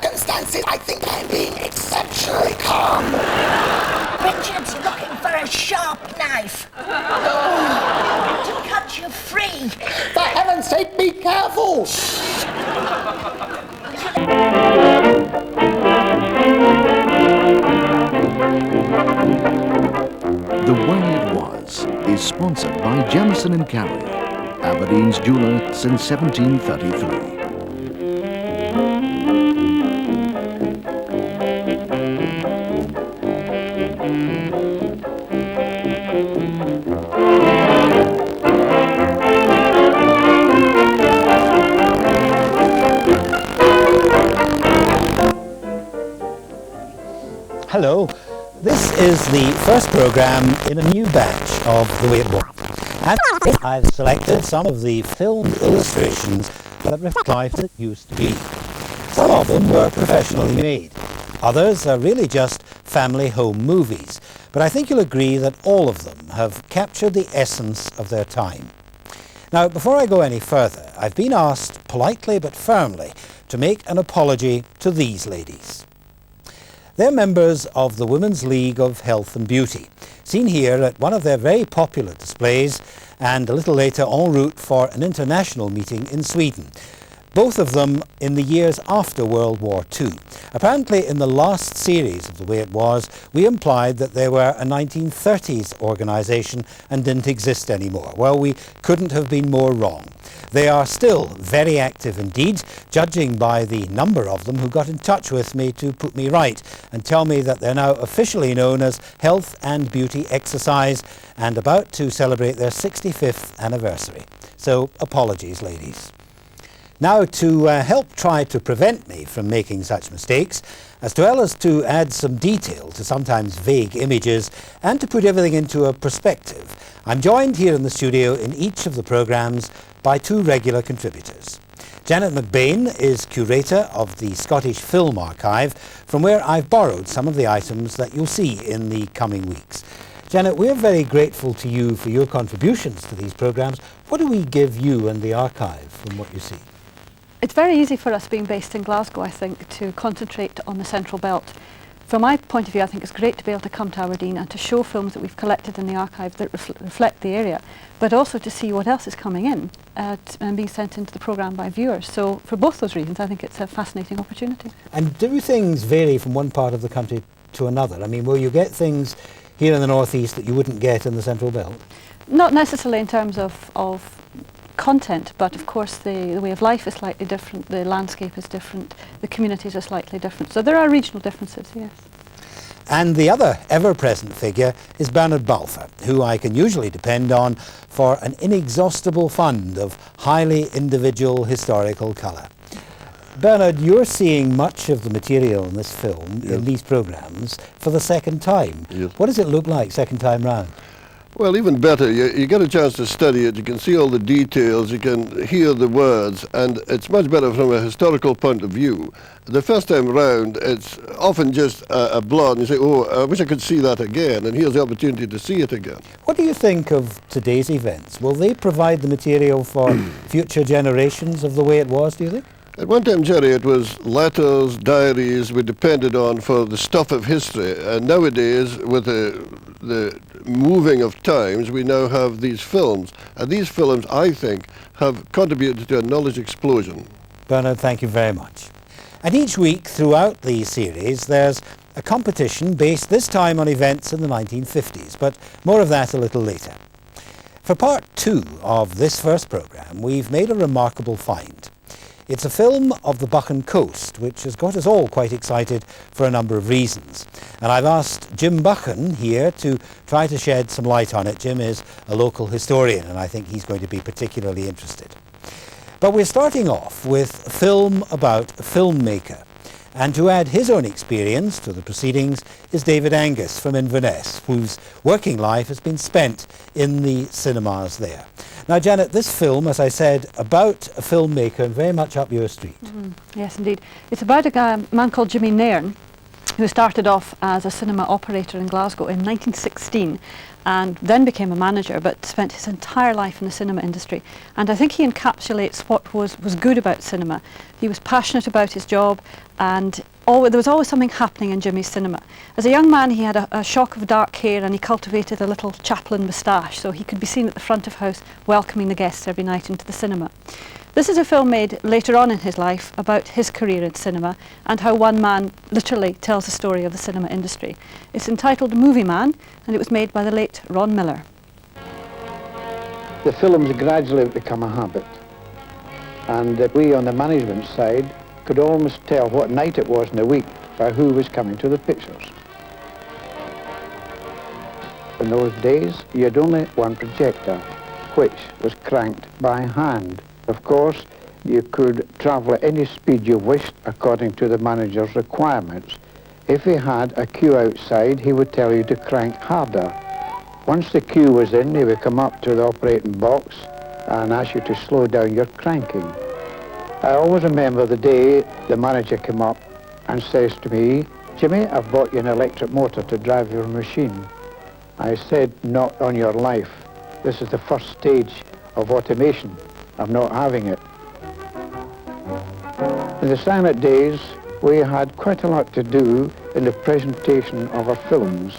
circumstances, I think I'm being exceptionally calm. Richard's looking for a sharp knife. To cut you free. For heaven's sake, be careful! The Way It Was is sponsored by Jamieson and Carey, Aberdeen's jeweller since 1733. Hello, this is the first programme in a new batch of The Way It Was. And I've selected some of the film illustrations that reflect life that used to be. Some of them were professionally made. Others are really just family home movies. But I think you'll agree that all of them have captured the essence of their time. Now, before I go any further, I've been asked, politely but firmly, to make an apology to these ladies. They're members of the Women's League of Health and Beauty, seen here at one of their very popular displays and a little later en route for an international meeting in Sweden. Both of them in the years after World War II. Apparently in the last series of The Way It Was, we implied that they were a 1930s organisation and didn't exist anymore. Well, we couldn't have been more wrong. They are still very active indeed, judging by the number of them who got in touch with me to put me right and tell me that they're now officially known as Health and Beauty Exercise and about to celebrate their 65th anniversary. So, apologies, ladies. Now, to help try to prevent me from making such mistakes, as well as to add some detail to sometimes vague images and to put everything into a perspective, I'm joined here in the studio in each of the programmes by two regular contributors. Janet McBain is curator of the Scottish Film Archive, from where I've borrowed some of the items that you'll see in the coming weeks. Janet, we're very grateful to you for your contributions to these programmes. What do we give you and the archive from what you see? It's very easy for us, being based in Glasgow, I think, to concentrate on the Central Belt. From my point of view, I think it's great to be able to come to Aberdeen and to show films that we've collected in the archive that reflect the area, but also to see what else is coming in and being sent into the programme by viewers. So for both those reasons, I think it's a fascinating opportunity. And do things vary from one part of the country to another? I mean, will you get things here in the North East that you wouldn't get in the Central Belt? Not necessarily in terms of content, but of course the way of life is slightly different, the landscape is different, the communities are slightly different. So there are regional differences, yes. And the other ever-present figure is Bernard Balfour, who I can usually depend on for an inexhaustible fund of highly individual historical colour. Bernard, you're seeing much of the material in this film, in these programmes, for the second time. Yes. What does it look like second time round? Well, even better, you get a chance to study it, you can see all the details, you can hear the words, and it's much better from a historical point of view. The first time round, it's often just a blot, and you say, oh, I wish I could see that again, and here's the opportunity to see it again. What do you think of today's events? Will they provide the material for future generations of The Way It Was, do you think? At one time, Jerry, it was letters, diaries we depended on for the stuff of history, and nowadays, with the moving of times, we now have these films, and these films, I think, have contributed to a knowledge explosion. Bernard, thank you very much. And each week throughout the series, there's a competition based this time on events in the 1950s, but more of that a little later. For part 2 of this first programme, we've made a remarkable find. It's a film of the Buchan coast, which has got us all quite excited for a number of reasons. And I've asked Jim Buchan here to try to shed some light on it. Jim is a local historian, and I think he's going to be particularly interested. But we're starting off with a film about a filmmaker. And to add his own experience to the proceedings is David Angus from Inverness, whose working life has been spent in the cinemas there. Now, Janet, this film, as I said, about a filmmaker and very much up your street. Yes, indeed. It's about a man called Jimmy Nairn, who started off as a cinema operator in Glasgow in 1916 and then became a manager, but spent his entire life in the cinema industry. And I think he encapsulates what was good about cinema. He was passionate about his job, and there was always something happening in Jimmy's cinema. As a young man, he had a shock of dark hair, and he cultivated a little chaplain moustache, so he could be seen at the front of house welcoming the guests every night into the cinema. This is a film made later on in his life about his career in cinema and how one man literally tells the story of the cinema industry. It's entitled Movie Man, and it was made by the late Ron Miller. The films gradually become a habit, and we on the management side could almost tell what night it was in the week by who was coming to the pictures. In those days, you had only one projector, which was cranked by hand. Of course, you could travel at any speed you wished according to the manager's requirements. If he had a queue outside, he would tell you to crank harder. Once the queue was in, he would come up to the operating box and ask you to slow down your cranking. I always remember the day the manager came up and says to me, "Jimmy, I've bought you an electric motor to drive your machine." I said, "Not on your life. This is the first stage of automation. I'm not having it." In the silent days, we had quite a lot to do in the presentation of our films.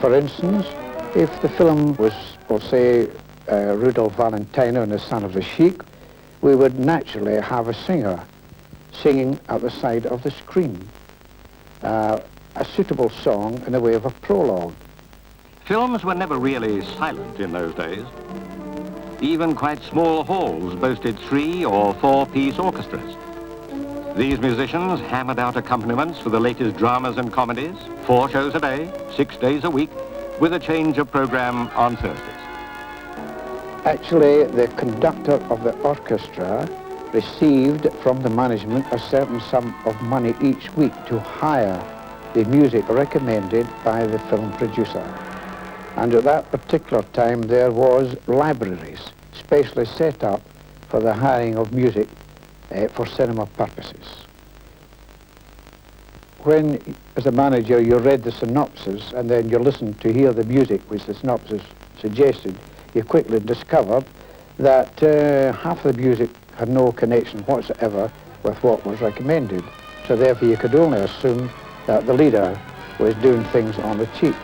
For instance, if the film was, we'll say, Rudolph Valentino and the Son of the Sheik, we would naturally have a singer singing at the side of the screen, a suitable song in the way of a prologue. Films were never really silent in those days. Even quite small halls boasted 3- or 4-piece orchestras. These musicians hammered out accompaniments for the latest dramas and comedies, 4 shows a day, 6 days a week, with a change of program on Thursdays. Actually, the conductor of the orchestra received from the management a certain sum of money each week to hire the music recommended by the film producer. And at that particular time, there was libraries specially set up for the hiring of music for cinema purposes. When, as a manager, you read the synopsis and then you listened to hear the music which the synopsis suggested, you quickly discovered that half the music had no connection whatsoever with what was recommended. So therefore you could only assume that the leader was doing things on the cheap.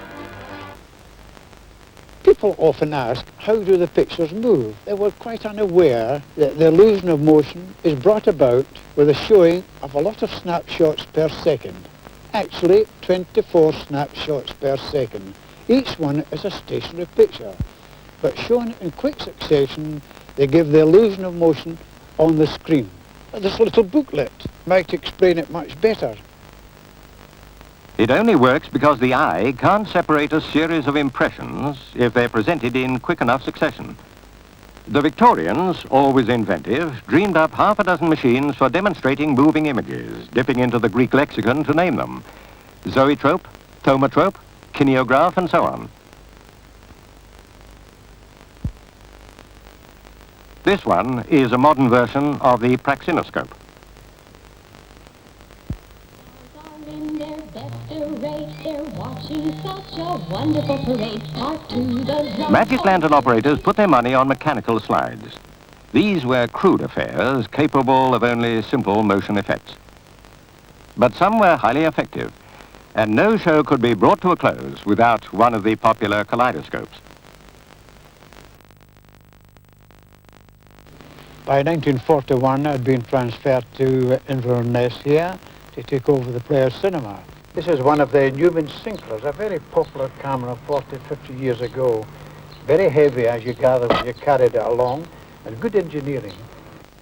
People often ask, how do the pictures move? They were quite unaware that the illusion of motion is brought about with a showing of a lot of snapshots per second. Actually, 24 snapshots per second. Each one is a stationary picture, but shown in quick succession, they give the illusion of motion on the screen. This little booklet might explain it much better. It only works because the eye can't separate a series of impressions if they're presented in quick enough succession. The Victorians, always inventive, dreamed up half a dozen machines for demonstrating moving images, dipping into the Greek lexicon to name them: zoetrope, thaumatrope, kineograph, and so on. This one is a modern version of the praxinoscope. Magic lantern operators put their money on mechanical slides. These were crude affairs, capable of only simple motion effects. But some were highly effective, and no show could be brought to a close without one of the popular kaleidoscopes. By 1941, I'd been transferred to Inverness here to take over the Players Cinema. This is one of the Newman Sinklers, a very popular camera 40, 50 years ago. Very heavy, as you gather, when you carried it along, and good engineering.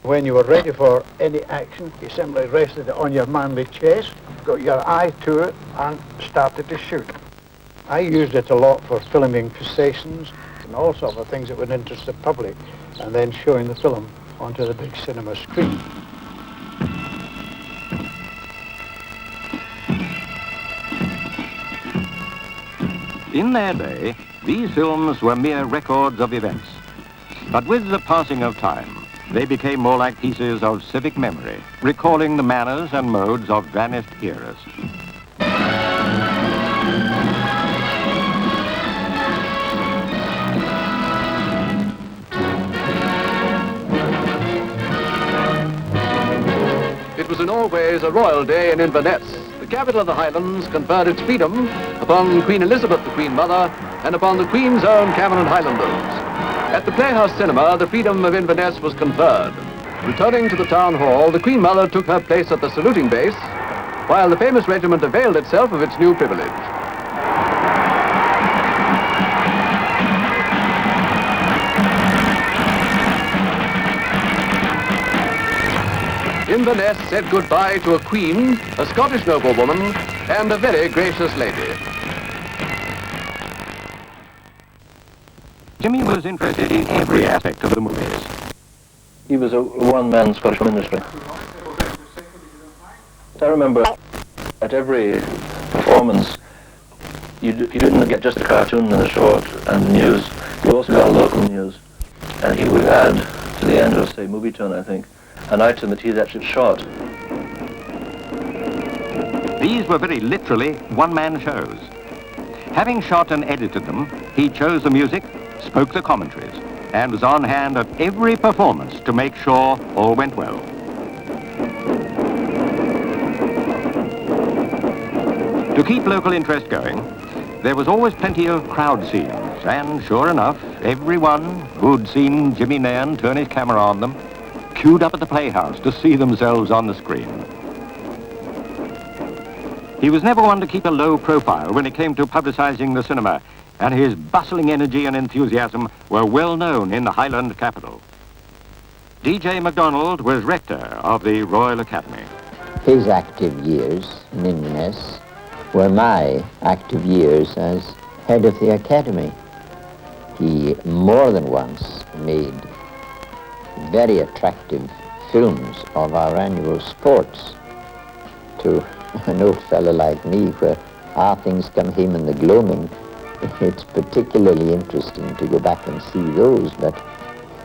When you were ready for any action, you simply rested it on your manly chest, got your eye to it, and started to shoot. I used it a lot for filming processions and all sorts of things that would interest the public, and then showing the film onto the big cinema screen. In their day, these films were mere records of events. But with the passing of time, they became more like pieces of civic memory, recalling the manners and modes of vanished eras. was in all ways a royal day in Inverness. The capital of the Highlands conferred its freedom upon Queen Elizabeth, the Queen Mother, and upon the Queen's own Cameron Highlanders. At the Playhouse Cinema, the freedom of Inverness was conferred. Returning to the town hall, the Queen Mother took her place at the saluting base, while the famous regiment availed itself of its new privilege. Inverness said goodbye to a queen, a Scottish noblewoman, and a very gracious lady. Jimmy was interested in every aspect of the movies. He was a one-man Scottish ministry. I remember at every performance, you didn't get just a cartoon and a short and the news. You also got local news. And he would add to the end of, say, Movie Tone, I think, an item that he had actually shot. These were very literally one-man shows. Having shot and edited them, he chose the music, spoke the commentaries, and was on hand at every performance to make sure all went well. To keep local interest going, there was always plenty of crowd scenes, and sure enough, everyone who'd seen Jimmy Nairn turn his camera on them queued up at the Playhouse to see themselves on the screen. He was never one to keep a low profile when it came to publicising the cinema, and his bustling energy and enthusiasm were well known in the Highland capital. D.J. MacDonald was rector of the Royal Academy. His active years in Inverness were my active years as head of the Academy. He more than once made very attractive films of our annual sports. To an old fellow like me, where things come home in the gloaming, it's particularly interesting to go back and see those, but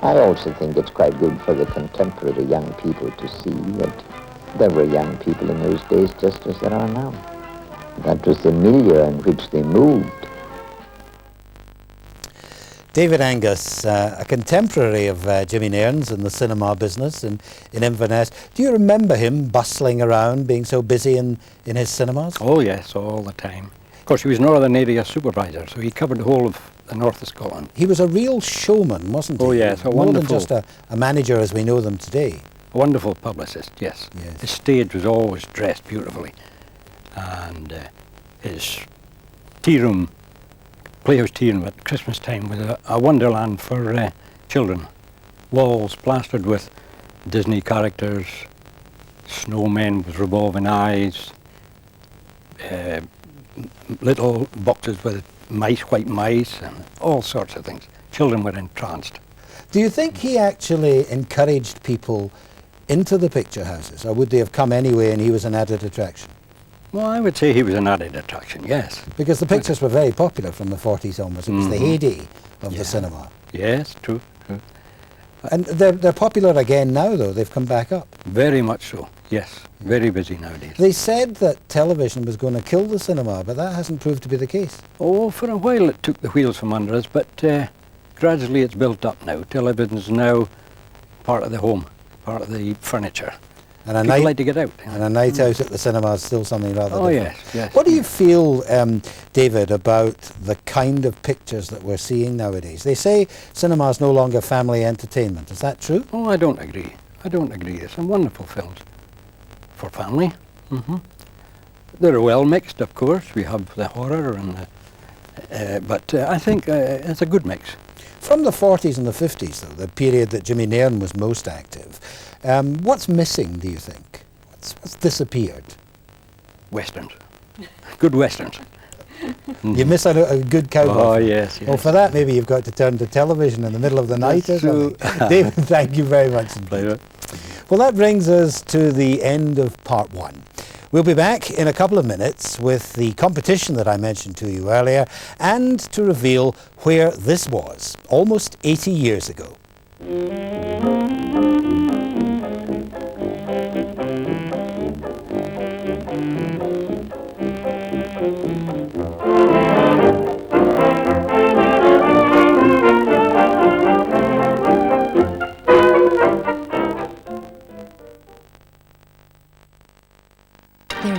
I also think it's quite good for the contemporary young people to see that there were young people in those days just as there are now. That was the milieu in which they moved. David Angus, a contemporary of Jimmy Nairn's in the cinema business in Inverness. Do you remember him bustling around, being so busy in his cinemas? Oh yes, all the time. Of course, he was Northern Area Supervisor, so he covered the whole of the north of Scotland. He was a real showman, wasn't he? Oh yes, a more wonderful... than just a manager as we know them today. A wonderful publicist, yes. The stage was always dressed beautifully. And his tea room, Playhouse tea room at Christmas time was a wonderland for children. Walls plastered with Disney characters, snowmen with revolving eyes, little boxes with mice, white mice, and all sorts of things. Children were entranced. Do you think he actually encouraged people into the picture houses, or would they have come anyway and he was an added attraction? Well, I would say he was an added attraction, yes. Because the pictures were very popular from the 40s onwards. It was the heyday of the cinema. Yes, true. And they're popular again now, though. They've come back up. Very much so, yes. Very busy nowadays. They said that television was going to kill the cinema, but that hasn't proved to be the case. Oh, for a while it took the wheels from under us, but gradually it's built up now. Television's now part of the home, part of the furniture. And a People night, like to get out. And a night out at the cinema is still something rather different. Yes. What do you feel, David, about the kind of pictures that we're seeing nowadays? They say cinema is no longer family entertainment. Is that true? Oh, I don't agree. There's some wonderful films for family. They're well mixed, of course. We have the horror and but I think it's a good mix. From the 40s and the 50s, though, the period that Jimmy Nairn was most active, what's missing, do you think? What's disappeared? Westerns. Good westerns. You miss out a good cowboy. Oh, yes. Well, for that, maybe you've got to turn to television in the middle of the night or something. David, thank you very much indeed. Pleasure. Well, that brings us to the end of part one. We'll be back in a couple of minutes with the competition that I mentioned to you earlier and to reveal where this was almost 80 years ago.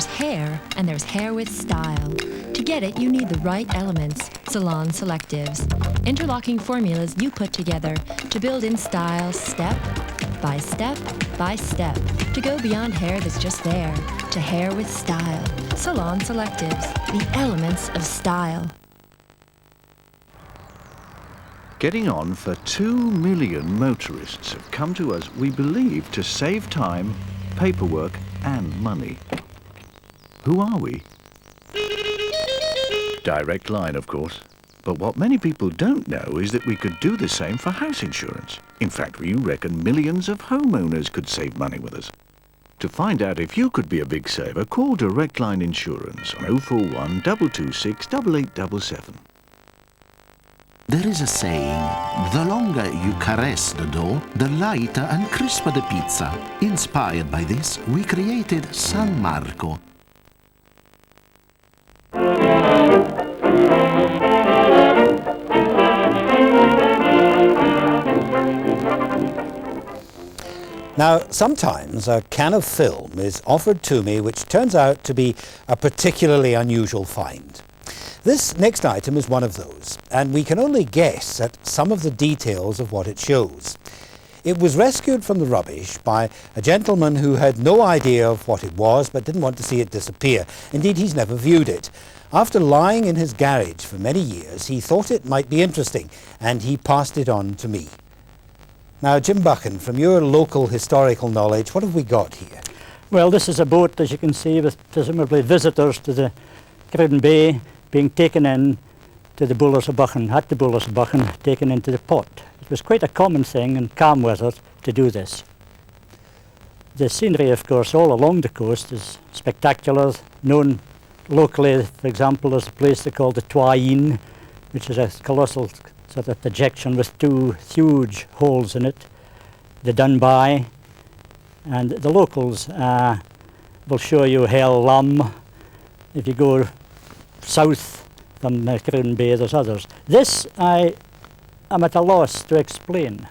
There's hair, and there's hair with style. To get it, you need the right elements, salon selectives. Interlocking formulas you put together to build in style step by step by step. To go beyond hair that's just there, to hair with style. Salon selectives, the elements of style. Getting on for 2 million motorists have come to us, we believe, to save time, paperwork and money. Who are we? Direct Line, of course. But what many people don't know is that we could do the same for house insurance. In fact, we reckon millions of homeowners could save money with us. To find out if you could be a big saver, call Direct Line Insurance on 041 226 8877. There is a saying, the longer you caress the dough, the lighter and crisper the pizza. Inspired by this, we created San Marco. Now, sometimes a can of film is offered to me which turns out to be a particularly unusual find. This next item is one of those, and we can only guess at some of the details of what it shows. It was rescued from the rubbish by a gentleman who had no idea of what it was but didn't want to see it disappear. Indeed, he's never viewed it. After lying in his garage for many years, he thought it might be interesting, and he passed it on to me. Now, Jim Buchan, from your local historical knowledge, what have we got here? Well, this is a boat, as you can see, with presumably visitors to the Cruden Bay being taken in to the Bullers of Buchan, at the Bullers of Buchan, taken into the port. It was quite a common thing in calm weather to do this. The scenery, of course, all along the coast is spectacular, known locally, for example, as a place they call the Twain, which is a colossal sort of projection with 2 huge holes in it, the Dunby, and the locals will show you Hell Lum. If you go south from Cruden Bay, there's others. This I am at a loss to explain.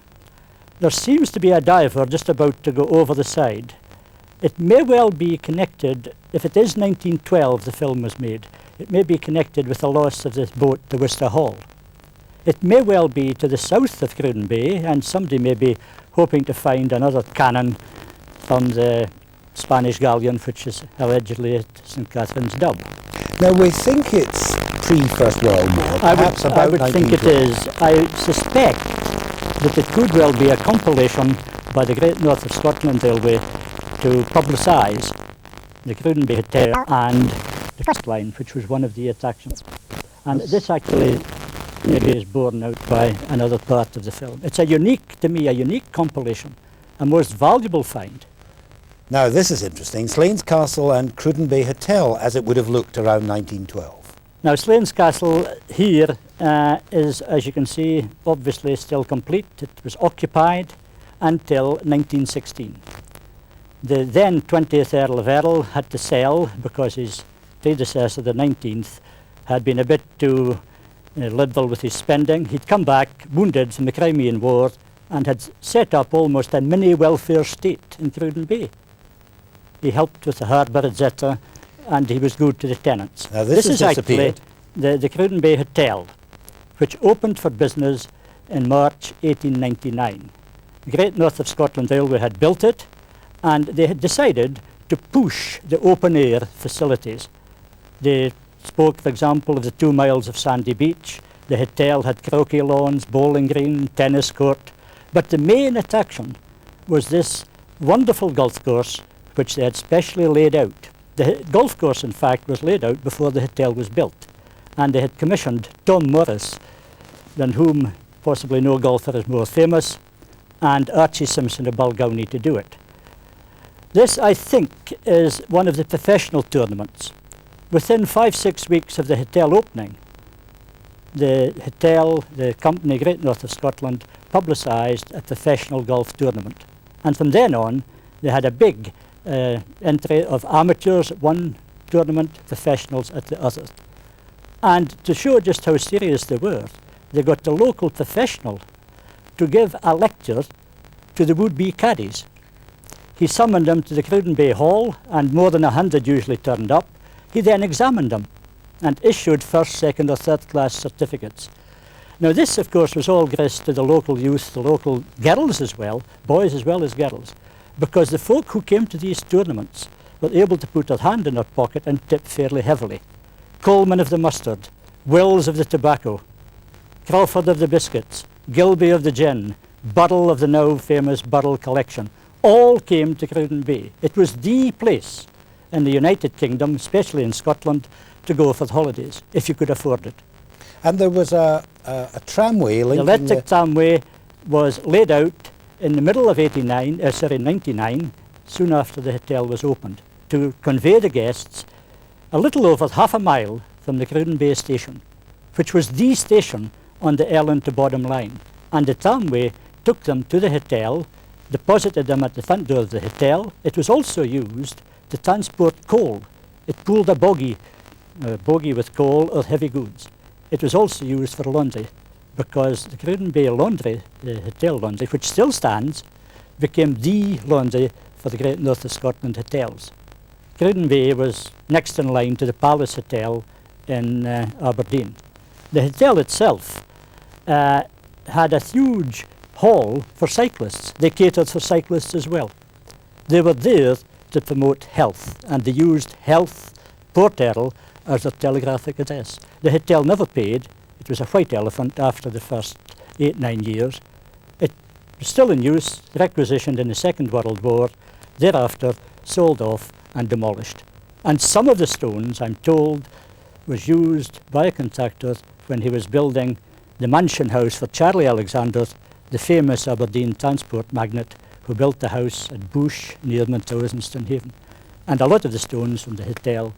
There seems to be a diver just about to go over the side. It may well be connected, if it is 1912 the film was made, it may be connected with the loss of this boat to Worcester Hall. It may well be to the south of Cruden Bay, and somebody may be hoping to find another cannon from the Spanish galleon, which is allegedly at St. Catherine's Dub. Now, we think it's pre-First World War, perhaps I would think it is. I suspect that it could well be a compilation by the Great North of Scotland Railway to publicise the Cruden Bay Hotel and the coastline, which was one of the attractions. And this actually maybe is borne out by another part of the film. It's a unique, to me, a unique compilation, a most valuable find. Now, this is interesting. Slains Castle and Cruden Bay Hotel, as it would have looked around 1912. Now, Slains Castle here is, as you can see, obviously still complete. It was occupied until 1916. The then 20th Earl of Errol had to sell because his predecessor, the 19th, had been a bit too liberal with his spending. He'd come back wounded from the Crimean War and had set up almost a mini welfare state in Cruden Bay. He helped with the harbour, etc., and he was good to the tenants. Now this is actually the Cruden Bay Hotel, which opened for business in March 1899. The Great North of Scotland Railway had built it, and they had decided to push the open-air facilities. They spoke, for example, of the 2 miles of sandy beach. The hotel had croquet lawns, bowling green, tennis court. But the main attraction was this wonderful golf course, which they had specially laid out. The golf course, in fact, was laid out before the hotel was built. And they had commissioned Tom Morris, than whom possibly no golfer is more famous, and Archie Simpson of Balgownie to do it. This, I think, is one of the professional tournaments. Within 5-6 weeks of the hotel opening, the hotel, the company Great North of Scotland, publicised a professional golf tournament. And from then on, they had a big entry of amateurs at one tournament, professionals at the other. And to show just how serious they were, they got the local professional to give a lecture to the would-be caddies. He summoned them to the Cruden Bay Hall, and more than 100 usually turned up. He then examined them and issued first, second or third class certificates. Now this, of course, was all grist to the local youth, the local girls as well, boys as well as girls, because the folk who came to these tournaments were able to put their hand in their pocket and tip fairly heavily. Coleman of the mustard, Wills of the tobacco, Crawford of the biscuits, Gilby of the gin, Burrell of the now famous Burrell collection, all came to Cruden Bay. It was the place in the United Kingdom, especially in Scotland, to go for the holidays, if you could afford it. And there was a tramway linking the electric tramway was laid out in the middle of 99, soon after the hotel was opened, to convey the guests a little over half a mile from the Cruden Bay station, which was the station on the Erland to Bottom line. And the tramway took them to the hotel, deposited them at the front door of the hotel. It was also used to transport coal. It pulled a bogie with coal or heavy goods. It was also used for laundry, because the Cruden Bay laundry, the hotel laundry, which still stands, became the laundry for the Great North of Scotland hotels. Cruden Bay was next in line to the Palace Hotel in Aberdeen. The hotel itself had a huge hall for cyclists. They catered for cyclists as well. They were there to promote health, and they used Health Port Errol as their telegraphic address. The hotel never paid. It was a white elephant after the first 8-9 years. It was still in use, requisitioned in the Second World War, thereafter sold off and demolished. And some of the stones, I'm told, was used by a contractor when he was building the mansion house for Charlie Alexander, the famous Aberdeen transport magnate who built the house at Bush near Montrose and Stonehaven. And a lot of the stones from the hotel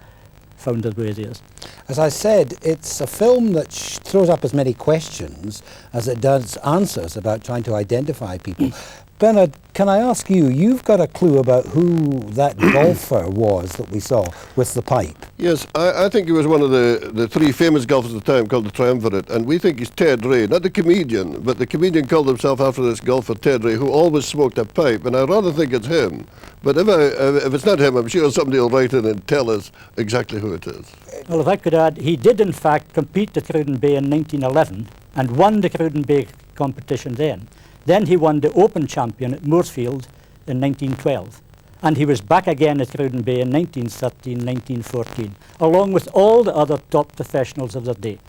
found their way there. As I said, it's a film that throws up as many questions as it does answers about trying to identify people. Bernard, can I ask you, you've got a clue about who that golfer was that we saw with the pipe? Yes, I think he was one of the three famous golfers at the time called the Triumvirate, and we think he's Ted Ray, not the comedian, but the comedian called himself after this golfer, Ted Ray, who always smoked a pipe, and I rather think it's him. But if it's not him, I'm sure somebody will write in and tell us exactly who it is. Well, if I could add, he did in fact compete at Cruden Bay in 1911 and won the Cruden Bay competition then. Then he won the Open Champion at Moorsfield in 1912. And he was back again at Cruden Bay in 1913, 1914, along with all the other top professionals of their day.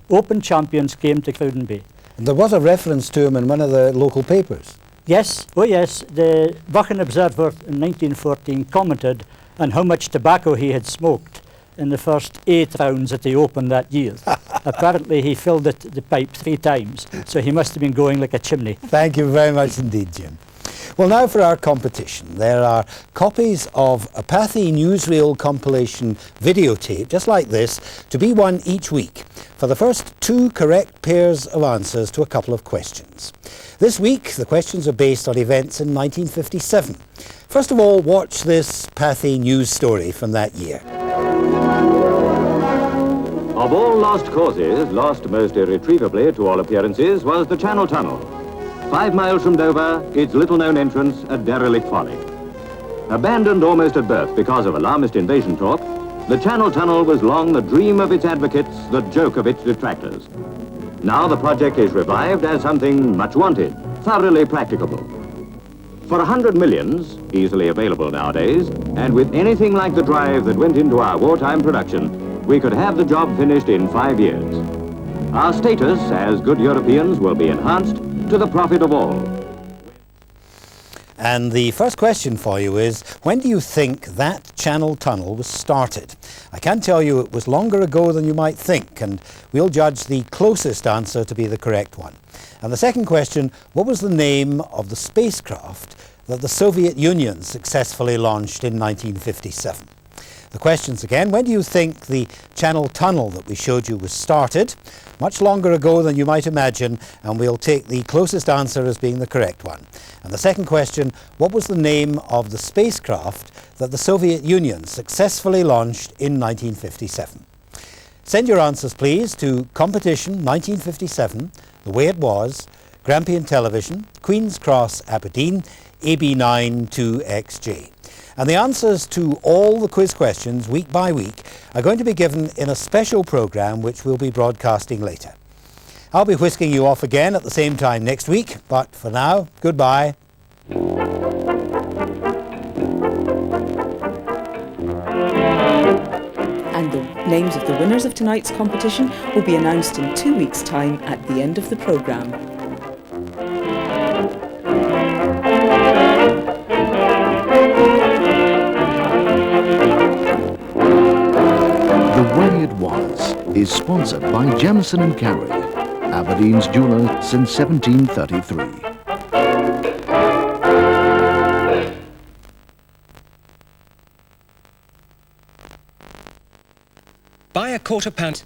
Open champions came to Cruden Bay. And there was a reference to him in one of the local papers. Yes, oh yes, the Buchan Observer in 1914 commented on how much tobacco he had smoked in the first 8 rounds at the Open that year. Apparently he filled the pipe 3 times, so he must have been going like a chimney. Thank you very much indeed, Jim. Well, now for our competition. There are copies of a Pathy newsreel compilation videotape, just like this, to be won each week for the first 2 correct pairs of answers to a couple of questions. This week, the questions are based on events in 1957. First of all, watch this Pathy news story from that year. Of all lost causes, lost most irretrievably to all appearances, was the Channel Tunnel. 5 miles from Dover, its little-known entrance, a derelict folly. Abandoned almost at birth because of alarmist invasion talk, the Channel Tunnel was long the dream of its advocates, the joke of its detractors. Now the project is revived as something much wanted, thoroughly practicable. For 100 millions, easily available nowadays, and with anything like the drive that went into our wartime production, we could have the job finished in 5 years. Our status as good Europeans will be enhanced to the profit of all. And the first question for you is, when do you think that Channel Tunnel was started? I can tell you it was longer ago than you might think, and we'll judge the closest answer to be the correct one. And the second question, what was the name of the spacecraft that the Soviet Union successfully launched in 1957? The questions again, when do you think the Channel Tunnel that we showed you was started? Much longer ago than you might imagine, and we'll take the closest answer as being the correct one. And the second question, what was the name of the spacecraft that the Soviet Union successfully launched in 1957? Send your answers please to Competition 1957, The Way It Was, Grampian Television, Queen's Cross, Aberdeen, AB9 2XJ. And the answers to all the quiz questions week by week are going to be given in a special programme which we'll be broadcasting later. I'll be whisking you off again at the same time next week, but for now, goodbye. And the names of the winners of tonight's competition will be announced in 2 weeks' time at the end of the programme. The Way It Was is sponsored by Jamison and Carey, Aberdeen's jeweller since 1733. Buy a £1/4